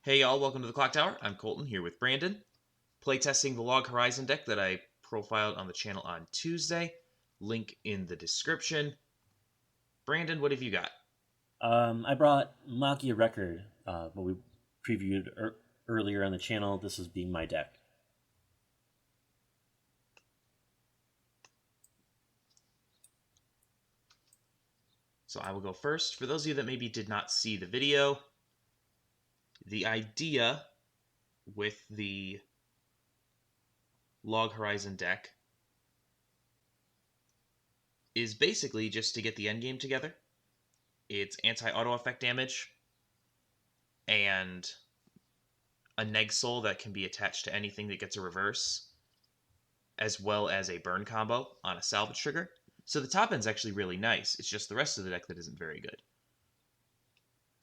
Hey y'all, welcome to the Clock Tower. I'm Colton here with Brandon, playtesting the Log Horizon deck that I profiled on the channel on Tuesday. Link in the description. Brandon, what have you got? I brought Magia Record, what we previewed earlier on the channel. This is being my deck. So I will go first. For those of you that maybe did not see the video, the idea with the Log Horizon deck is basically just to get the endgame together. It's anti-auto effect damage and a neg soul that can be attached to anything that gets a reverse, as well as a burn combo on a salvage trigger. So the top end's actually really nice. It's just the rest of the deck that isn't very good.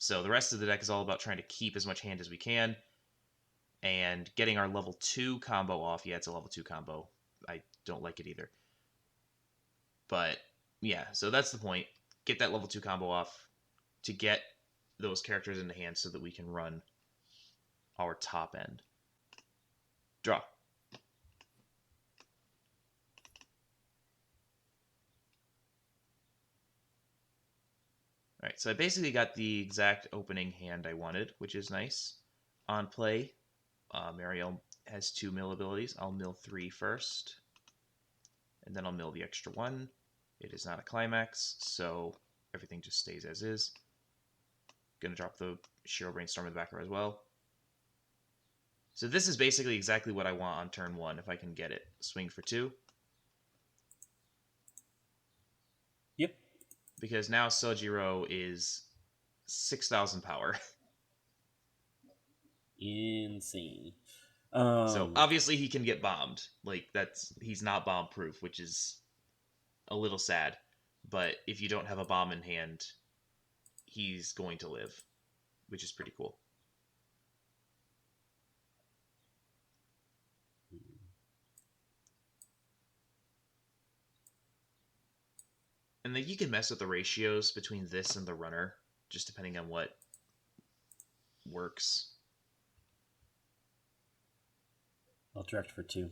So the rest of the deck is all about trying to keep as much hand as we can and getting our level 2 combo off. Yeah, it's a level 2 combo. I don't like it either. But yeah, so that's the point. Get that level 2 combo off to get those characters into hand so that we can run our top end. Draw. Alright, so I basically got the exact opening hand I wanted, which is nice. On play, Mario has 2 mill abilities. I'll mill 3 first, and then I'll mill the extra 1. It is not a climax, so everything just stays as is. Gonna drop the Shiro Brainstorm in the back row as well. So this is basically exactly what I want on turn 1, if I can get it. Swing for 2. Yep. Because now Sojiro is 6,000 power. Insane. So obviously he can get bombed. He's not bomb proof, which is a little sad. But if you don't have a bomb in hand, he's going to live, which is pretty cool. And then you can mess with the ratios between this and the runner, just depending on what works. I'll direct for 2.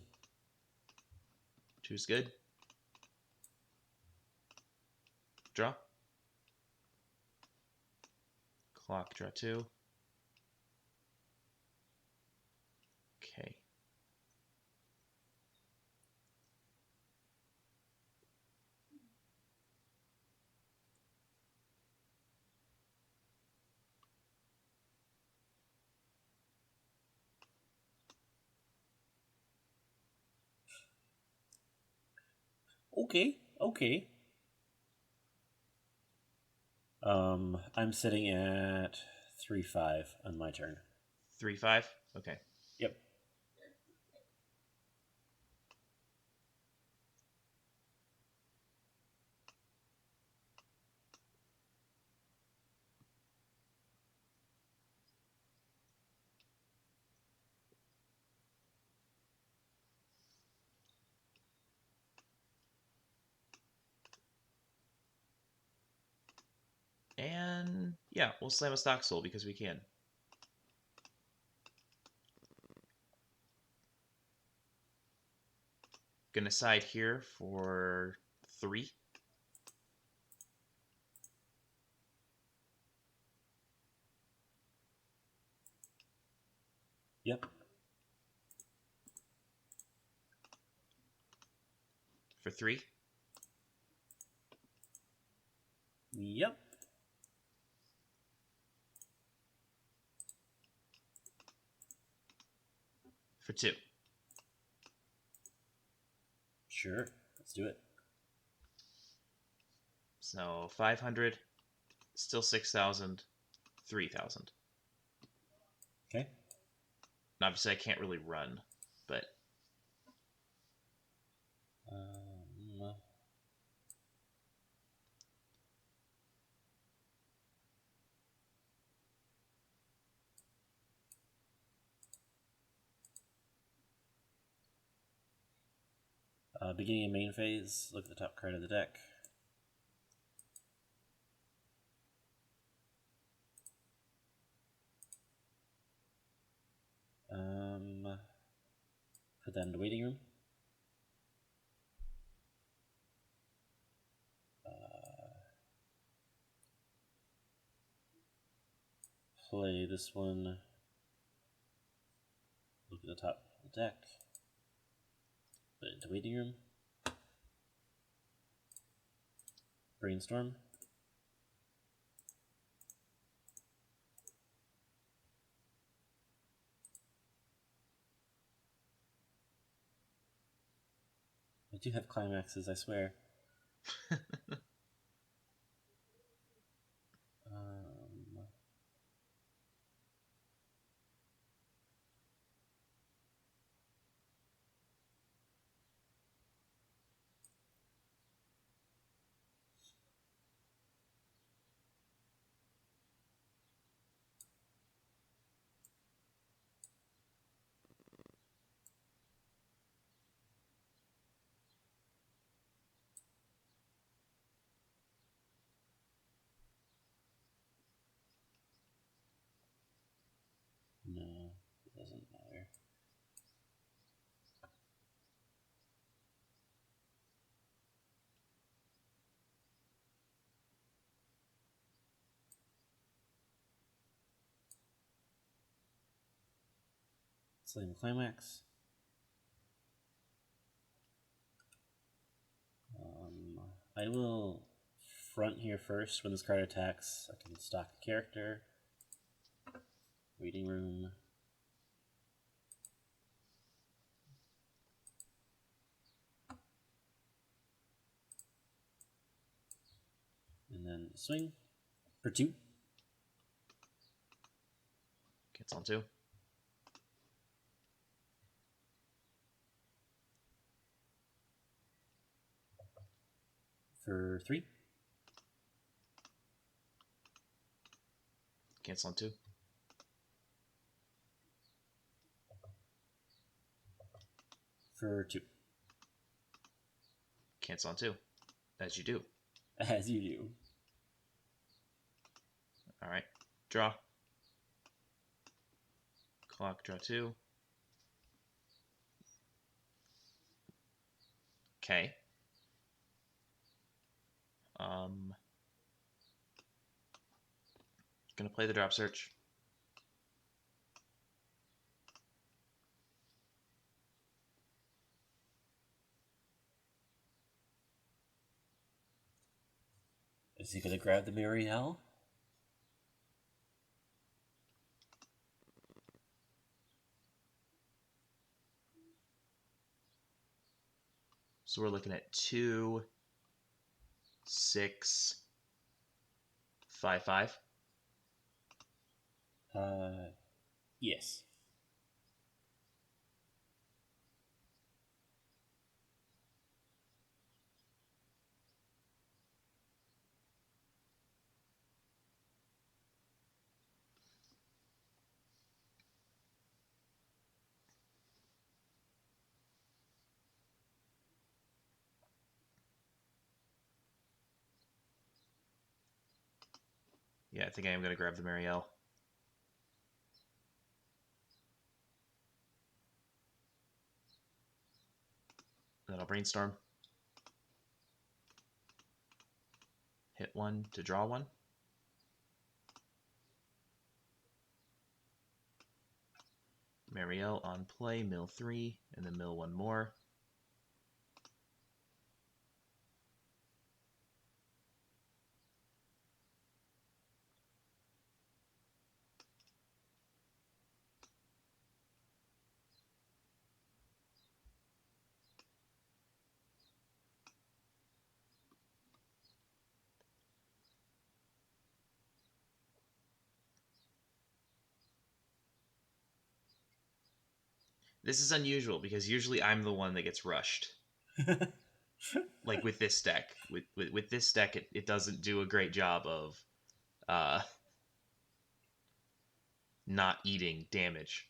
2's good. Draw. Clock, draw 2. Okay. Okay. I'm sitting at 3-5 on my turn. 3-5? Okay. Yep. And yeah, we'll slam a stock soul because we can. Gonna side here for 3. Yep. For 3. Yep. For 2. Sure. Let's do it. So 500, still 6,000, 3,000. Okay. And obviously I can't really run, but beginning of main phase, look at the top card of the deck. then the waiting room. Play this one. Look at the top of the deck. Put it into waiting room. Brainstorm. I do have climaxes, I swear. No, it doesn't matter. Slam climax. I will front here first. When this card attacks, I can stock a character. Waiting room. And then swing for 2. Gets on 2. For 3. Cancel on 2. For 2. Cancel on 2. As you do. As you do. Alright. Draw. Clock, draw 2. Okay. Gonna play the drop search. Is he gonna grab the Marielle? So we're looking at 2, 6, 5, 5. Yes. Yeah, I think I am going to grab the Marielle. Then I'll brainstorm. Hit 1 to draw 1. Marielle on play, mill 3, and then mill 1 more. This is unusual because usually I'm the one that gets rushed. Like with this deck. With this deck, it doesn't do a great job of not eating damage.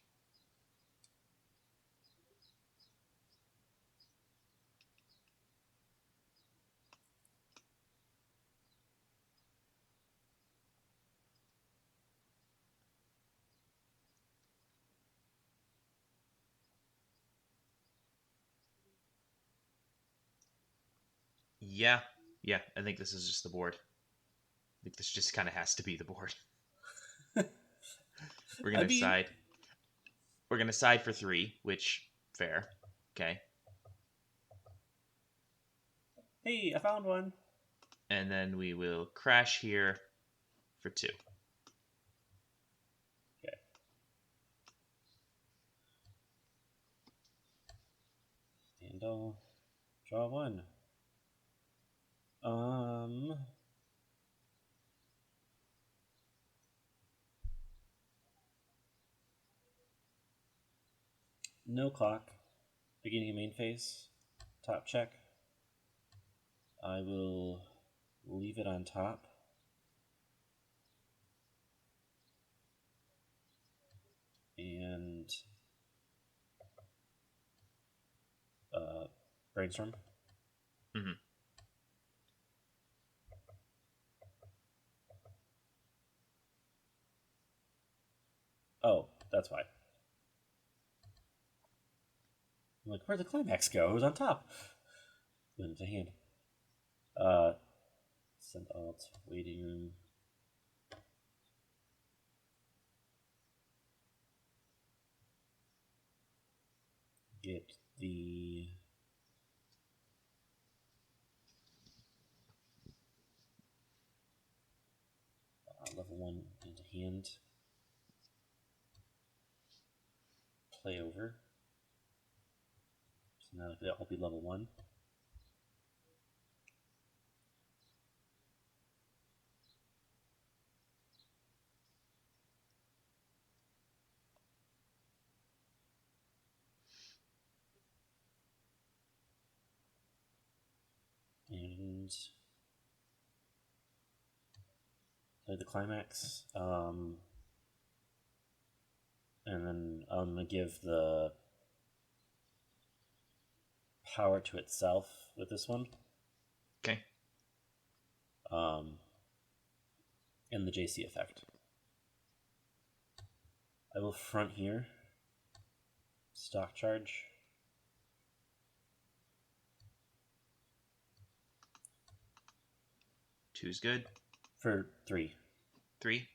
Yeah, yeah. I think this is just the board. I think this just kind of has to be the board. We're I gonna mean, side. We're gonna side for 3, which fair. Okay, hey, I found one. and then we will crash here for 2. Okay. Handle. Draw 1. No clock. Beginning of main phase. Top check. I will leave it on top. And brainstorm. Mm-hmm. Oh, that's why. I'm like, where'd the climax go? It was on top. Went into hand. Send alt, waiting room. Get the level 1 into hand. Play over. So now that will be level 1. And play the climax. And then I'm going to give the power to itself with this one. Okay. And the JC effect. I will front here. Stock charge. Two's good. For 3. 3.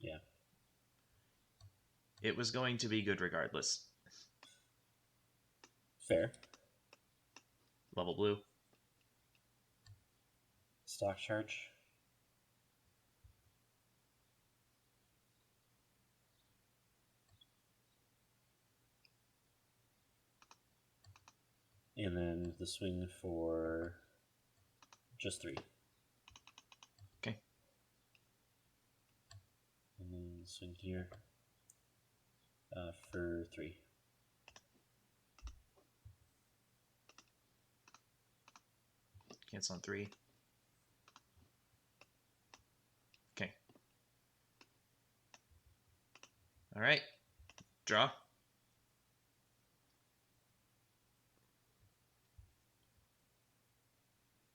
Yeah. It was going to be good regardless. Fair. Level blue. Stock charge. And then the swing for just 3. Okay. And then swing here for 3. Cancel on 3. Okay. All right. Draw.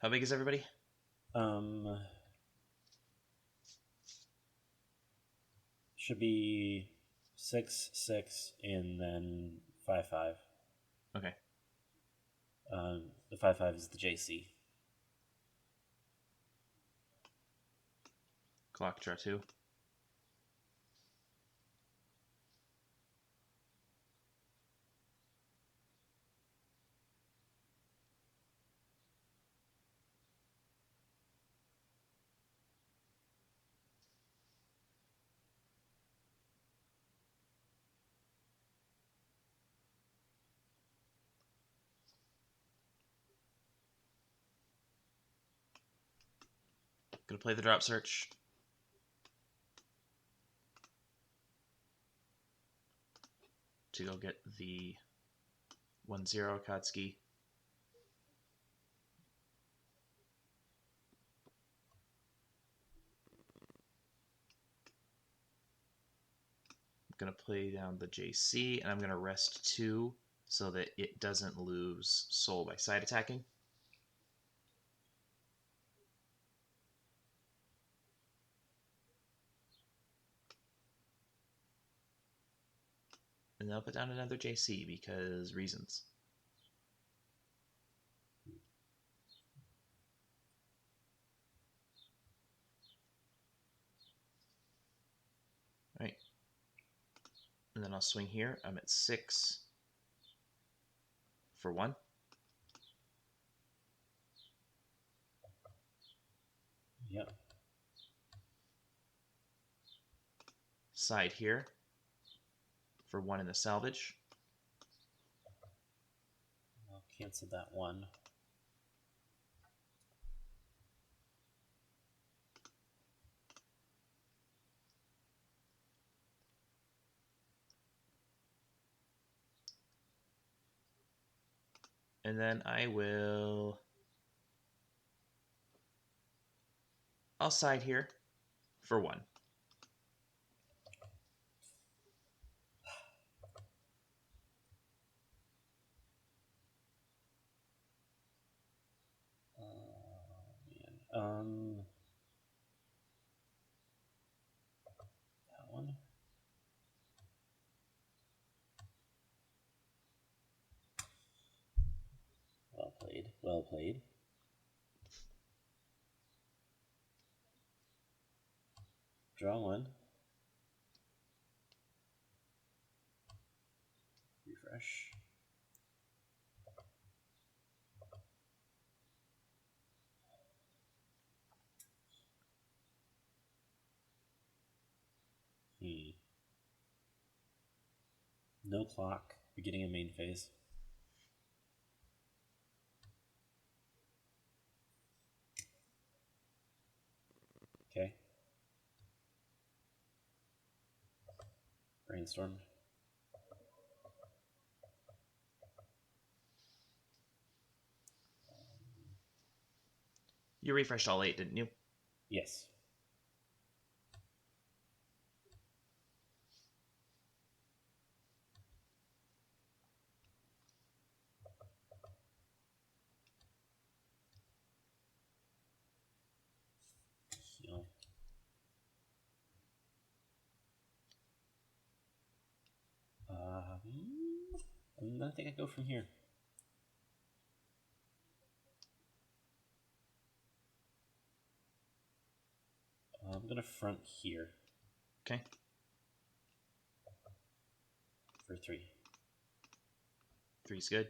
How big is everybody? Should be 6, 6, and then 5, 5. Okay. The 5, 5 is the JC. Clock, draw 2. Gonna play the drop search. To go get the 1-0 Akatsuki. I'm gonna play down the JC, and I'm gonna rest 2 so that it doesn't lose soul by side attacking. And then I'll put down another JC because reasons. And then I'll swing here. I'm at 6 for 1. Yep. Side here for 1 in the salvage. I'll cancel that 1. And then I'll side here for 1. Man. That one. Well played. Well played. Draw 1. Refresh. No clock. Beginning of main phase. Okay. Brainstorm. You refreshed all 8, didn't you? Yes. Heal. I think I go from here. I'm gonna front here. Okay. For 3. 3's good.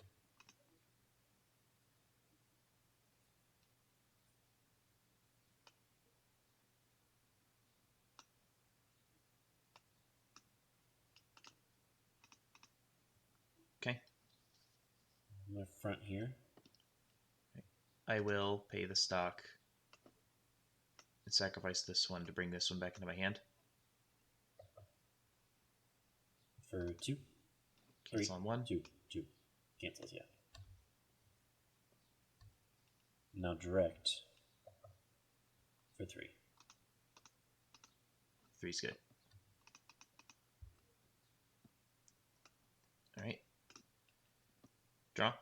Okay. I'm gonna front here. I will pay the stock and sacrifice this one to bring this one back into my hand. For 2. Cancel on 1. 2. Cancels, yeah. Now direct. For 3. 3's good. All right. Draw.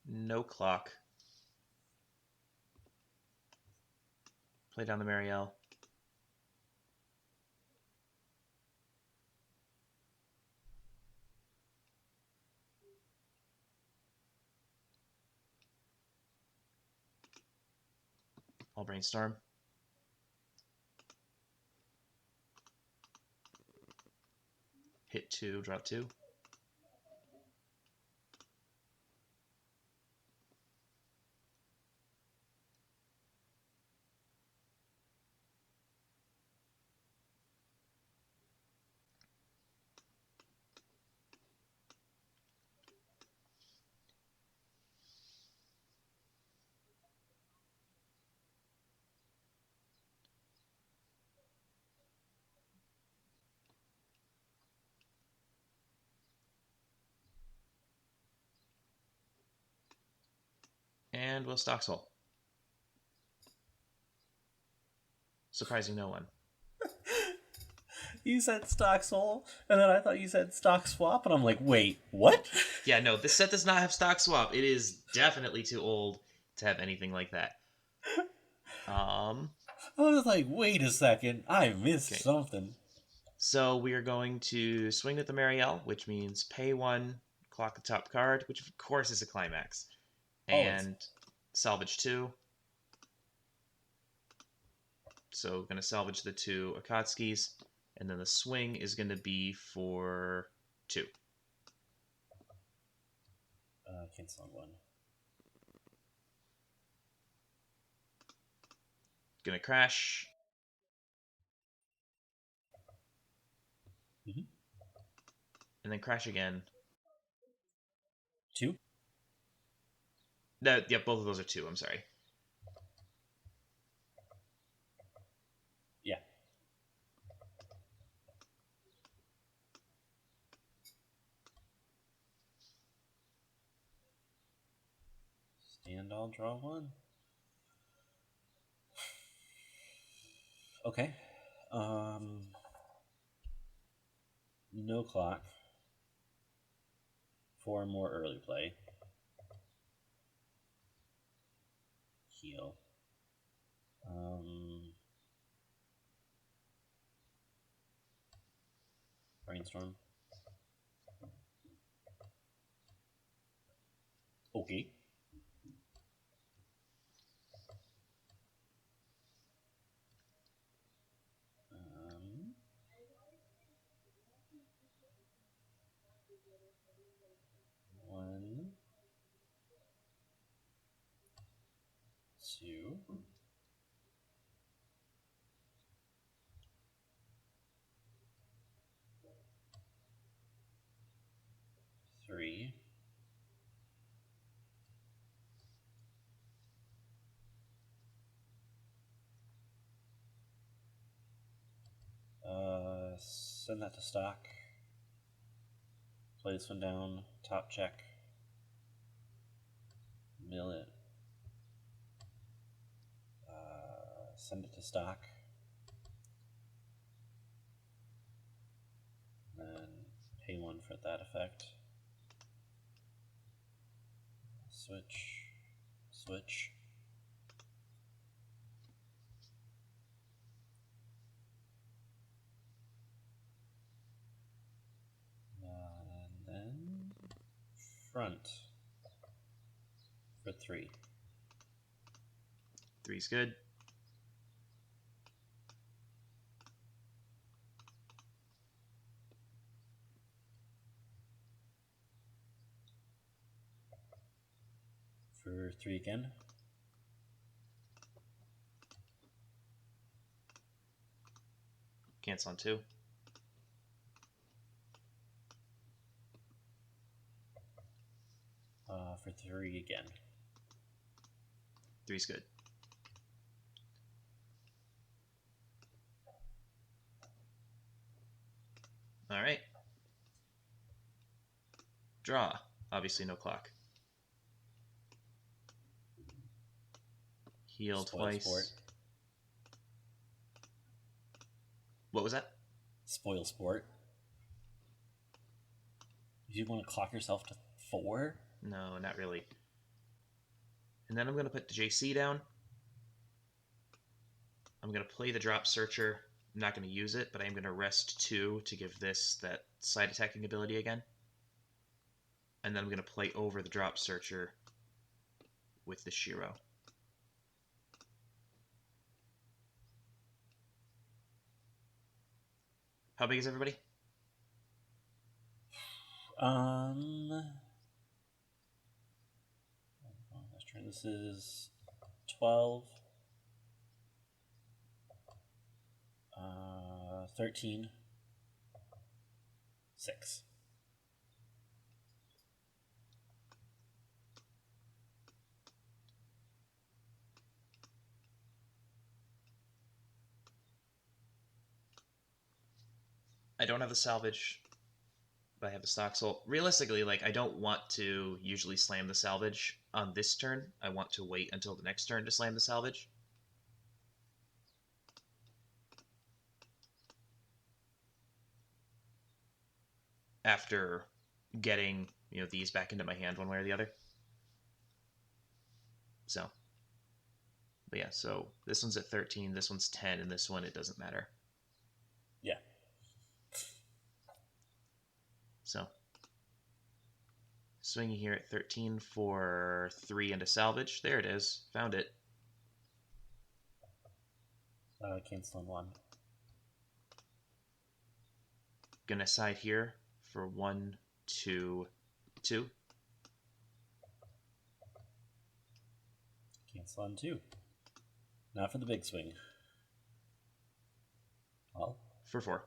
No clock. Play down the Marielle. I'll brainstorm. Hit 2, drop 2. And we'll stock soul. Surprising no one. You said stock soul, and then I thought you said stock swap, and I'm like, wait, what? Yeah, no, this set does not have stock swap. It is definitely too old to have anything like that. I was like, wait a second, I missed Okay. something. So we are going to swing with the Marielle, which means pay 1, clock the top card, which of course is a climax, Always. and salvage 2. So going to salvage the 2 Akatsuki's, and then the swing is going to be for 2. Cancel on 1. Going to crash. Mm-hmm. And then crash again. 2? Yep, both of those are 2, I'm sorry. Yeah. Stand, I'll draw 1. Okay. No clock. 4 more early play. Heal. Brainstorm. Okay. One, 2, 3, 4. Send that to stock. Play this one down. Top check. Mill it. Send it to stock. Then pay 1 for that effect. Switch. Switch. And then front for 3. 3's good. For 3 again. Cancel on 2. For 3 again. 3's good. All right. Draw. Obviously no clock. Heal Spoil twice. sport. What was that? Spoil sport. You want to clock yourself to 4? No, not really. And then I'm going to put the JC down. I'm going to play the Drop Searcher. I'm not going to use it, but I'm going to rest 2 to give this that side attacking ability again. And then I'm going to play over the Drop Searcher with the Shiro. How big is everybody? Let's try. This is 12. 13. 6. I don't have the salvage, but I have the stock. So realistically, like, I don't want to usually slam the salvage on this turn. I want to wait until the next turn to slam the salvage. After getting, these back into my hand one way or the other. So, but yeah, so this one's at 13, this one's 10, and this one, it doesn't matter. Yeah. So Swinging here at 13 for 3 and a salvage. There it is. Found it. Cancel on 1. Gonna side here for 1, 2, 2. Cancel on 2. Now for the big swing. Well, For 4.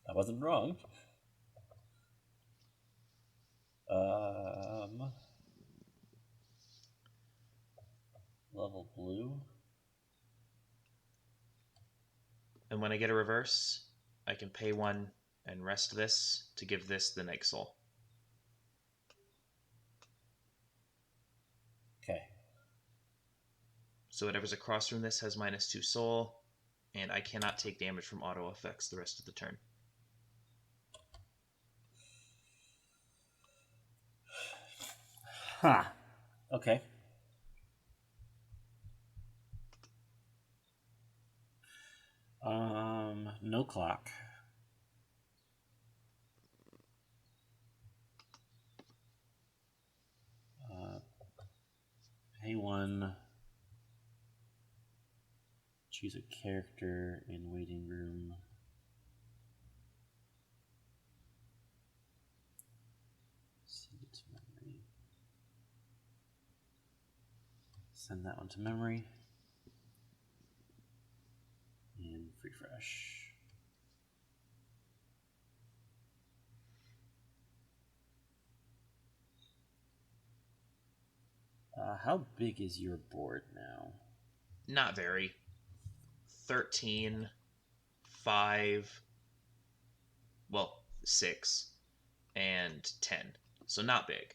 I wasn't wrong. Level blue. And when I get a reverse, I can pay 1 and rest this to give this the Neg Soul. Okay. So whatever's across from this has -2 soul, and I cannot take damage from auto effects the rest of the turn. Huh. Okay. No clock. Pay 1. Choose a character in waiting room. Send it to memory. Send that one to memory. And refresh. How big is your board now? Not very. 13, 5, well, 6, and 10. So not big.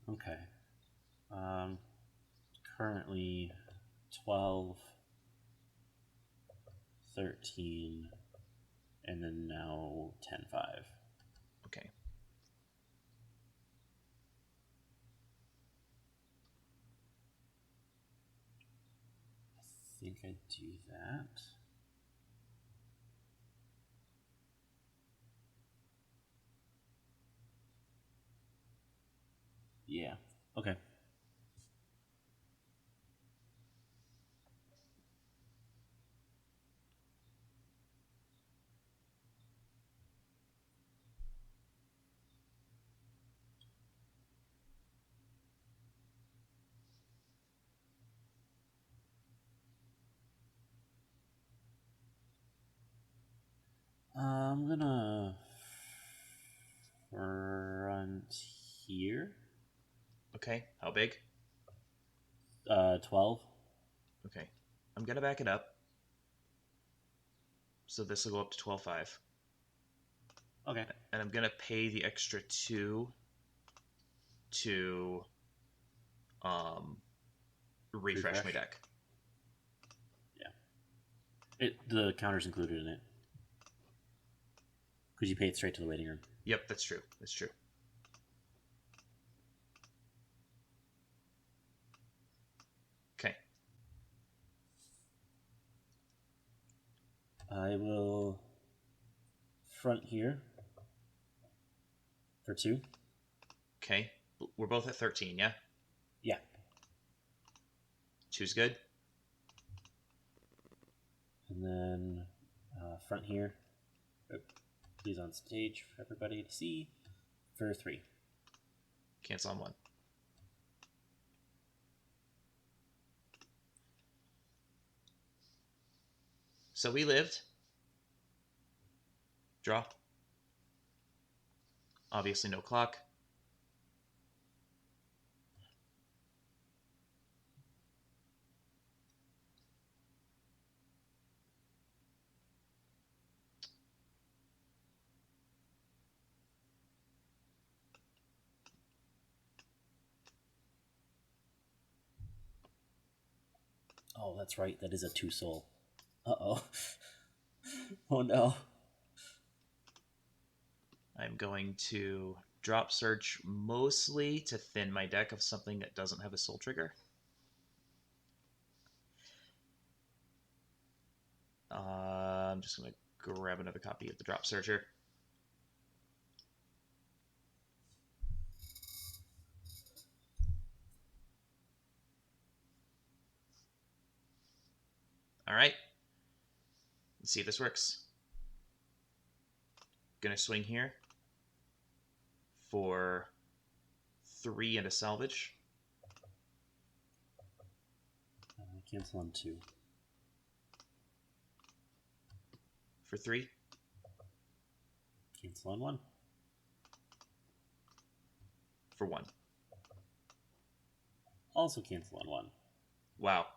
Okay. Currently 12, 13, and then now 10, 5. Okay. I think I do that. Yeah. Okay. I'm gonna front here. Okay. How big? 12. Okay. I'm gonna back it up. So this will go up to 12.5. Okay. And I'm gonna pay the extra 2 to refresh my deck. Yeah. The counter's included in it. Because you pay it straight to the waiting room. Yep, that's true. That's true. Okay. I will front here for 2. Okay. We're both at 13, yeah? Yeah. 2's good. And then front here. Please on stage for everybody to see for 3. Cancel on 1. So we lived. Draw. Obviously no clock. Oh, that's right. That is a 2 soul. Uh-oh. Oh, no. I'm going to drop search mostly to thin my deck of something that doesn't have a soul trigger. I'm just going to grab another copy of the drop searcher. All right. Let's see if this works. Gonna swing here for 3 and a salvage. Cancel on 2. For 3. Cancel on 1. For 1. Also cancel on 1. Wow.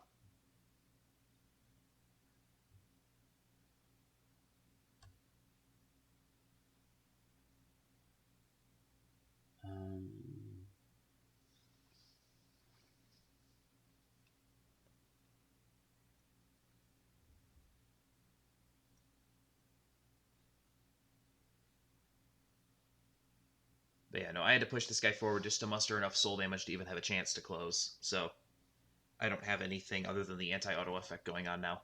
But yeah, no, I had to push this guy forward just to muster enough soul damage to even have a chance to close. So I don't have anything other than the anti-auto effect going on now.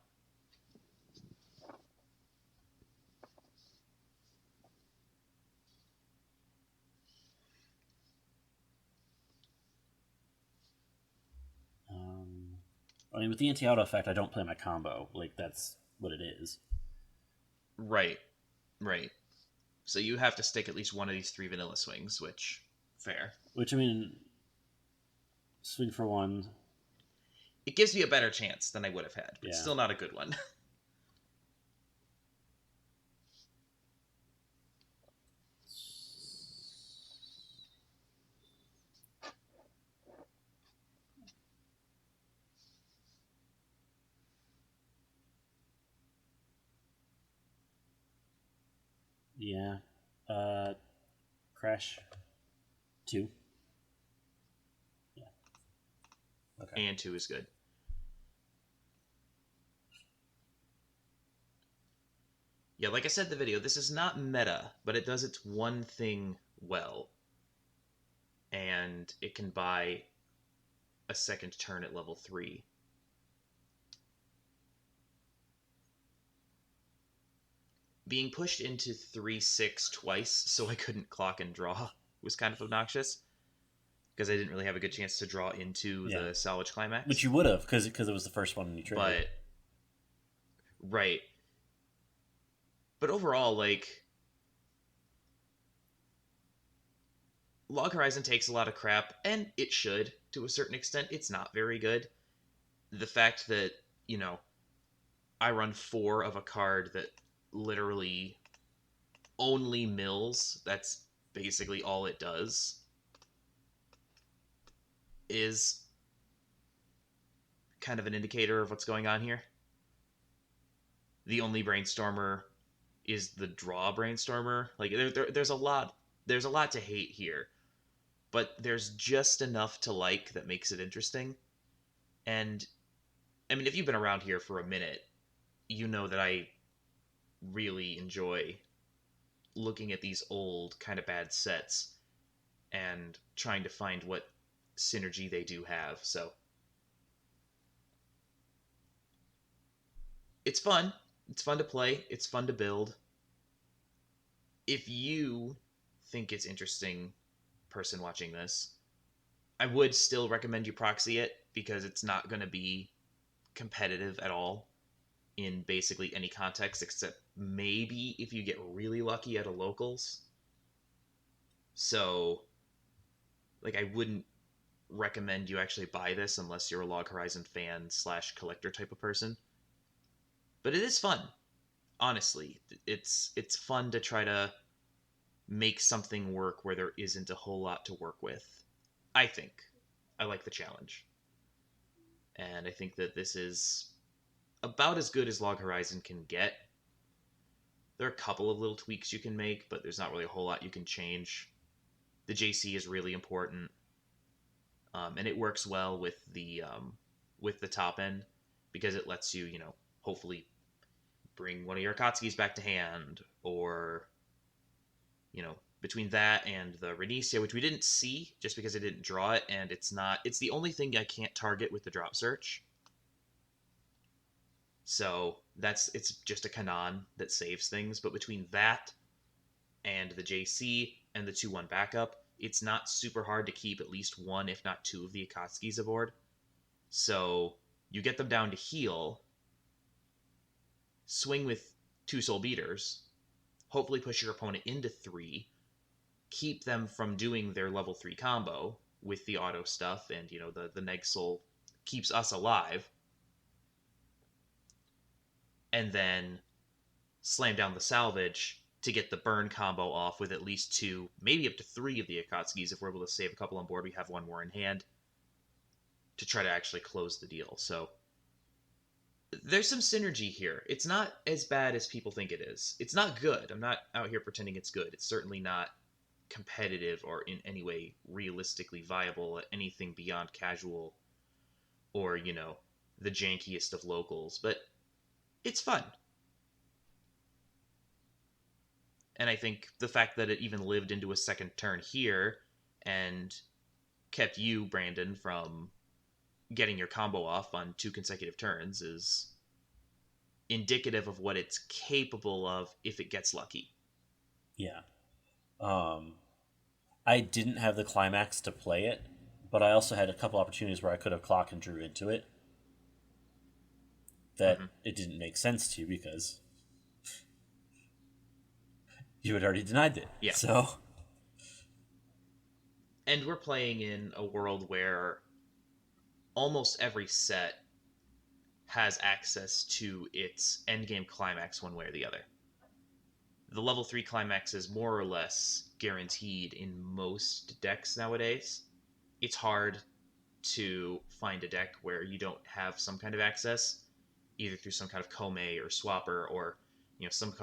I mean, with the anti-auto effect, I don't play my combo. Like, that's what it is. Right. Right. So you have to stick at least one of these 3 vanilla swings, which, fair. Which, I mean, swing for 1. It gives me a better chance than I would have had, but Yeah. still not a good one. Yeah. Crash 2. Yeah. Okay. And 2 is good. Yeah, like I said in the video, this is not meta, but it does its one thing well. And it can buy a second turn at level 3. Being pushed into 3/6 twice so I couldn't clock and draw was kind of obnoxious. Because I didn't really have a good chance to draw into the salvage climax. Which you would have, because it was the first one you triggered. Right. But overall, like, Log Horizon takes a lot of crap, and it should, to a certain extent. It's not very good. The fact that, you know, I run 4 of a card that literally only mills, that's basically all it does, is kind of an indicator of what's going on here. The only Brainstormer is the draw Brainstormer. Like, there's a lot to hate here, but there's just enough to like that makes it interesting. And I mean, if you've been around here for a minute, you know that I really enjoy looking at these old kind of bad sets and trying to find what synergy they do have. So it's fun. It's fun to play. It's fun to build. If you think it's interesting, person watching this, I would still recommend you proxy it, because it's not going to be competitive at all in basically any context, except maybe if you get really lucky at a locals. So, like, I wouldn't recommend you actually buy this unless you're a Log Horizon fan / collector type of person. But it is fun. Honestly, it's fun to try to make something work where there isn't a whole lot to work with. I think. I like the challenge. And I think that this is about as good as Log Horizon can get. There are a couple of little tweaks you can make, but there's not really a whole lot you can change. The JC is really important. And it works well with the top end, because it lets you, hopefully bring one of your Akatsuki's back to hand, or, between that and the Renicia, which we didn't see just because I didn't draw it, and it's the only thing I can't target with the drop search. So it's just a Kanan that saves things, but between that and the JC and the 2/1 backup, it's not super hard to keep at least one, if not 2 of the Akatsuki's aboard. So you get them down to heal, swing with 2 Soul Beaters, hopefully push your opponent into 3, keep them from doing their level 3 combo with the auto stuff, and the Neg Soul keeps us alive, and then slam down the salvage to get the burn combo off with at least 2, maybe up to 3 of the Akatsuki's. If we're able to save a couple on board, we have 1 more in hand to try to actually close the deal. So there's some synergy here. It's not as bad as people think it is. It's not good. I'm not out here pretending it's good. It's certainly not competitive or in any way realistically viable at anything beyond casual or, the jankiest of locals. But it's fun. And I think the fact that it even lived into a second turn here and kept you, Brandon, from getting your combo off on 2 consecutive turns is indicative of what it's capable of if it gets lucky. Yeah. I didn't have the climax to play it, but I also had a couple opportunities where I could have clock and drew into it that it didn't make sense to because you had already denied it. Yeah. So. And we're playing in a world where almost every set has access to its endgame climax one way or the other. The level 3 climax is more or less guaranteed in most decks nowadays. It's hard to find a deck where you don't have some kind of access, either through some kind of Kome or Swapper or some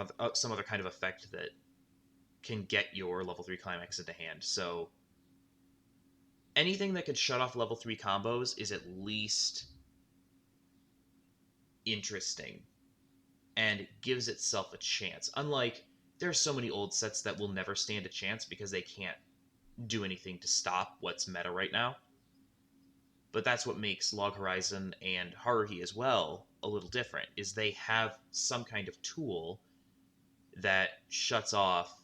other kind of effect that can get your level 3 climax into hand. So anything that could shut off level 3 combos is at least interesting and it gives itself a chance. Unlike, there are so many old sets that will never stand a chance because they can't do anything to stop what's meta right now. But that's what makes Log Horizon and Haruhi as well a little different, is they have some kind of tool that shuts off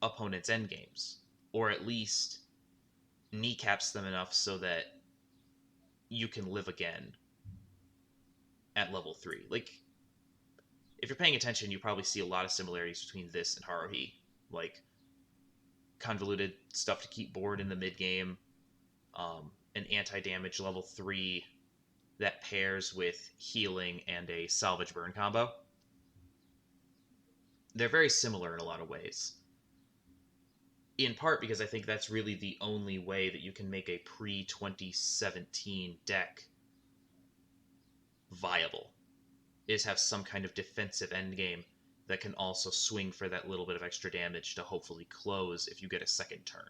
opponents' endgames, or at least kneecaps them enough so that you can live again at level 3. Like, if you're paying attention, you probably see a lot of similarities between this and Haruhi. Like, convoluted stuff to keep board in the mid-game, an anti-damage level 3 that pairs with healing and a salvage burn combo. They're very similar in a lot of ways. In part because I think that's really the only way that you can make a pre-2017 deck viable, is have some kind of defensive endgame that can also swing for that little bit of extra damage to hopefully close if you get a second turn.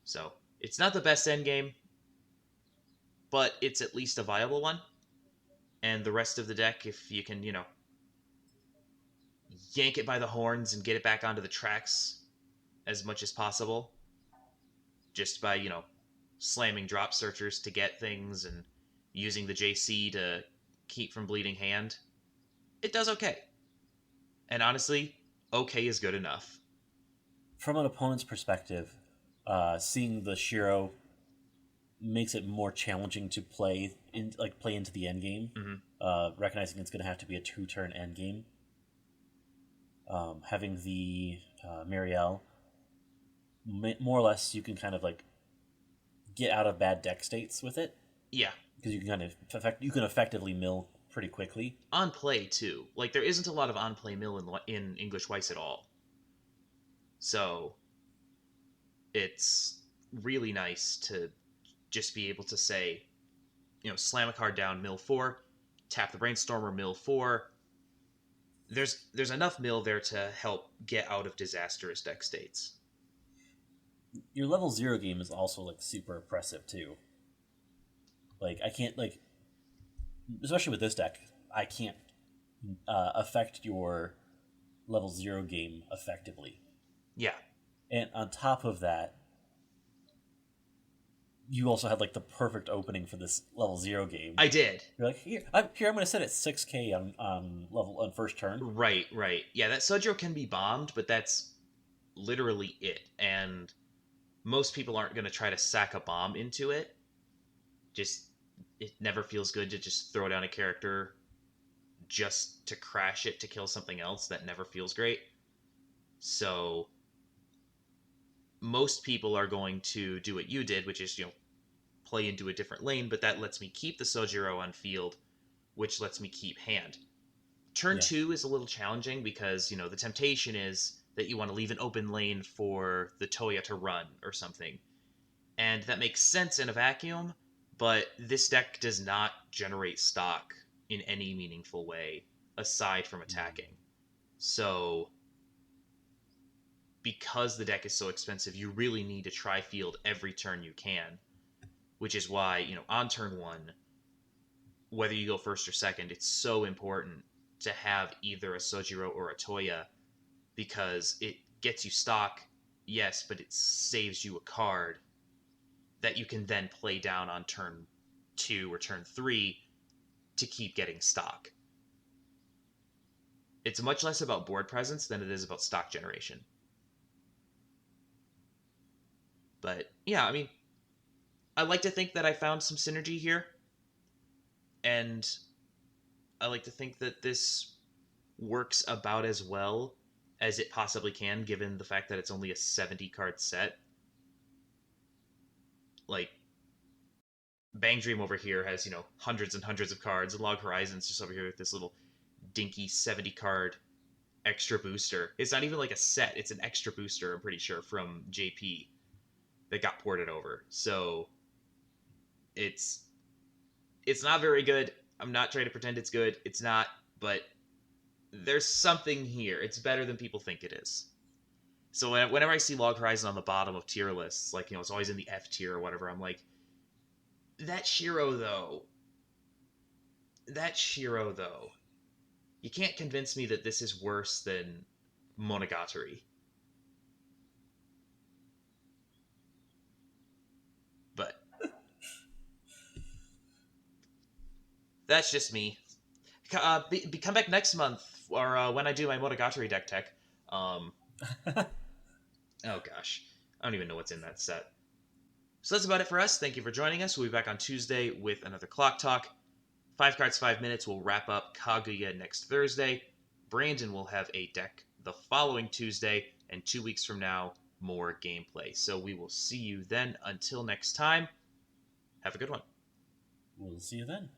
So, it's not the best endgame, but it's at least a viable one. And the rest of the deck, if you can, yank it by the horns and get it back onto the tracks as much as possible, just by, slamming drop searchers to get things and using the JC to keep from bleeding hand, it does okay. And honestly, okay is good enough. From an opponent's perspective, seeing the Shiro makes it more challenging to play into the end game. Recognizing it's going to have to be a 2-turn end game. Having the Marielle, more or less, you can kind of get out of bad deck states with it. Yeah, because you can effectively mill pretty quickly. On play too. Like, there isn't a lot of on play mill in English Weiss at all. So it's really nice to just be able to say, slam a card down, mill 4, tap the Brainstormer, mill 4. There's enough mill there to help get out of disastrous deck states. Your level 0 game is also super oppressive too. I can't especially with this deck, I can't affect your level 0 game effectively. Yeah. And on top of that, you also had the perfect opening for this level 0 game. I did. You're I'm going to set it 6k on first turn. Right. Yeah, that Sudro can be bombed, but that's literally it. And most people aren't going to try to sack a bomb into it. It never feels good to just throw down a character just to crash it to kill something else, that never feels great. So most people are going to do what you did, which is, play into a different lane, but that lets me keep the Sojiro on field, which lets me keep hand. Turn Yeah. 2 is a little challenging because, the temptation is that you want to leave an open lane for the Toya to run or something. And that makes sense in a vacuum, but this deck does not generate stock in any meaningful way aside from attacking. So, because the deck is so expensive, you really need to try field every turn you can, which is why, on turn 1, whether you go first or second, it's so important to have either a Sojiro or a Toya because it gets you stock, yes, but it saves you a card that you can then play down on turn 2 or turn 3 to keep getting stock. It's much less about board presence than it is about stock generation. But yeah, I mean, I like to think that I found some synergy here, and I like to think that this works about as well as it possibly can, given the fact that it's only a 70 card set. Like, Bang Dream over here has, hundreds and hundreds of cards, and Log Horizon's just over here with this little dinky 70 card extra booster. It's not even like a set, it's an extra booster, I'm pretty sure, from JP that got ported over. So it's not very good. I'm not trying to pretend it's good. It's not, but there's something here. It's better than people think it is. So whenever I see Log Horizon on the bottom of tier lists, like, it's always in the F tier or whatever, I'm like, that Shiro though, you can't convince me that this is worse than Monogatari. But that's just me. Come back next month, or when I do my Monogatari deck tech. Oh gosh, I don't even know what's in that set. So that's about it for us. Thank you for joining us. We'll be back on Tuesday with another Clock Talk. 5 cards, 5 minutes. We'll wrap up Kaguya next Thursday. Brandon will have a deck the following Tuesday, and 2 weeks from now, more gameplay. So we will see you then. Until next time, have a good one. We'll see you then.